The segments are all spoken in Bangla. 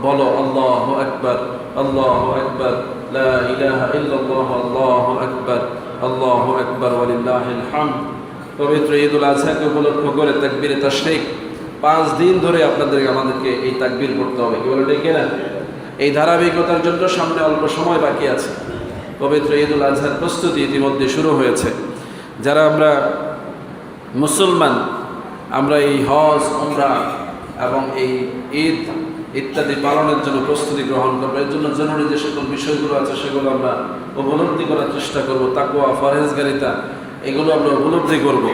বলো আল্লাহু আকবার, আল্লাহু আকবার, লা ইলাহা ইল্লাল্লাহ, আল্লাহু আকবার, আল্লাহু আকবার, ওয়ালিল্লাহিল হামদ। পবিত্র ঈদুল আজহাকে উপলক্ষ করে তাকবীরে তাশরিক 5 দিন ধরে আমাদেরকে এই তাকবীর করতে হবে। কি বলে ঠিক না? এই ধারাবাহিকতার জন্য সামনে অল্প সময় বাকি আছে। পবিত্র ঈদুল আজহার প্রস্তুতি ইতিমধ্যে শুরু হয়েছে। যারা আমরা মুসলমান, আমরা এই হজ, উমরা এবং এই ঈদ ইত্যাদি পালনের জন্য প্রস্তুতি গ্রহণ করবো। এর জন্য জরুরি যে সকল বিষয়গুলো আছে সেগুলো আমরা উপলব্ধি করার চেষ্টা করব। তাকওয়া, ফরহেজগারিতা, এগুলো আমরা উপলব্ধি করব।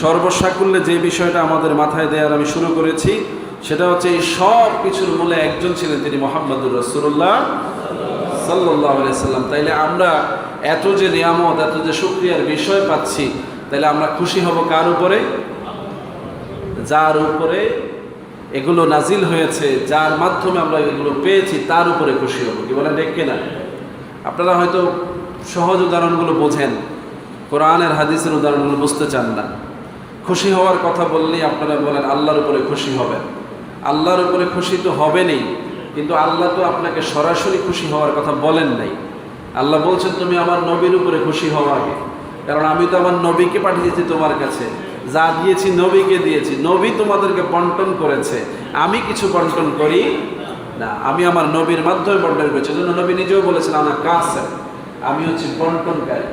সর্বসাকুল্যে যে বিষয়টা আমাদের মাথায় দেওয়ার আমি শুরু করেছি সেটা হচ্ছে এই সব কিছুর মূলে একজন ছিলেন, তিনি মুহাম্মদুর রাসূলুল্লাহ সাল্লাল্লাহু আলাইহি সাল্লাম। তাইলে আমরা এত যে নিয়ামত, এত যে শুকরিয়ার বিষয় পাচ্ছি, তাইলে আমরা খুশি হব কার উপরে? যার উপরে এগুলো নাজিল হয়েছে, যার মাধ্যমে আমরা এগুলো পেয়েছি, তার উপরে খুশি হব। কি বলেন ঠিক কিনা? আপনারা হয়তো সহজ উদাহরণগুলো বোঝেন, কোরআনের হাদিসের উদাহরণগুলো বুঝতে চান না। খুশি হওয়ার কথা বললেই আপনারা বলেন আল্লাহর উপরে খুশি হবেন। আল্লাহর উপরে খুশি তো হবেনই, কিন্তু আল্লাহ তো আপনাকে সরাসরি খুশি হওয়ার কথা বলেন নাই। আল্লাহ বলছেন তুমি আমার নবীর উপরে খুশি হও আগে, কারণ আমি তো আমার নবীকে পাঠিয়েছি তোমার কাছে, যা দিয়েছি নবীকে দিয়েছি, নবী তোমাদেরকে বন্টন করেছে, আমি কিছু বন্টন করি না, আমি আমার নবীর মাধ্যমে বন্টন করেছি। এজন্য নবী নিজেও বলেছেন আনা কাসিম, আমি হচ্ছি বন্টনকারী।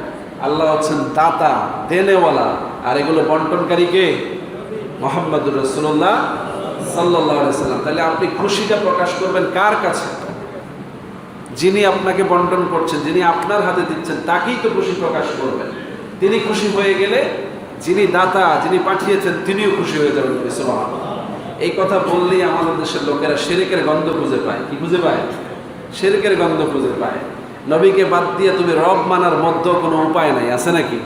আল্লাহ হচ্ছেন দাতা, দেনেওয়ালা, আর এগুলো বন্টনকারী কে? মুহাম্মদুর রাসূলুল্লাহ সাল্লাল্লাহু আলাইহি সাল্লাম। তাহলে আপনি খুশিটা প্রকাশ করবেন কার কাছে? যিনি আপনাকে বন্টন করছেন, যিনি আপনার হাতে দিচ্ছেন, তাকেই তো খুশি প্রকাশ করবেন। তিনি খুশি হয়ে গেলে যিনি দাতা, যিনি পাঠিয়েছেন, তিনিও খুশি হয়ে যাবেন। সুবহানাল্লাহ। এই কথা বললেই আমাদের দেশের লোকেরা শিরকের গন্ধ খুঁজে পায়। কি খুঁজে পায়? শিরকের গন্ধ খুঁজে পায়। নবীকে বাদ দিয়ে তুমি রব মানার মধ্যে কোনো উপায় নাই, আছে নাকি?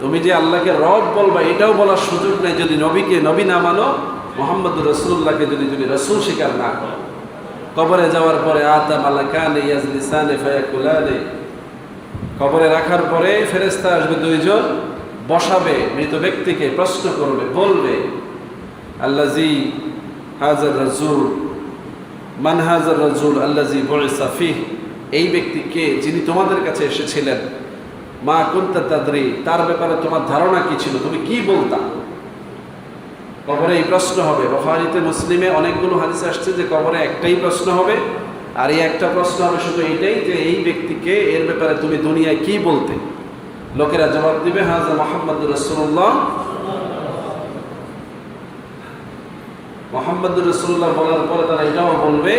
তুমি যে আল্লাহকে রব বলবা এটাও বলার সুযোগ নেই যদি নবীকে নবী না মানো, মুহাম্মদুর রাসূলুল্লাহকে যদি তুমি রাসূল স্বীকার না করো। কবরে যাওয়ার পরে আতা মালাকানে ইয়াজলিসানে ফায়াকুলানে, কবরে রাখার পরে ফেরেশতা আসবে দুইজন, বসাবে মৃত ব্যক্তিকে, প্রশ্ন করবে, বলবে আল্লাযী হাযার রাসূল, মান হাযার রাসূল আল্লাযী বুইসা ফীহি, এই ব্যক্তি কে যিনি তোমাদের কাছে এসেছিলেন? মা কুনতা তাদরি, তার ব্যাপারে তোমার ধারণা কি ছিল, তুমি কি বলতা? কবরে এই প্রশ্ন হবে। বুখারীতে, মুসলিমে অনেকগুলো হাদিস আসছে যে কবরে একটাই প্রশ্ন হবে, আর এই একটা প্রশ্ন হবে শুধু এইটাই যে এই ব্যক্তিকে, এর ব্যাপারে তুমি দুনিয়ায় কি বলতে? লোকেরা জবাব দিবে হাযা মুহাম্মদুর রাসূলুল্লাহ। মুহাম্মদুর রাসূলুল্লাহ বলার পরে তারা এটাও বলবে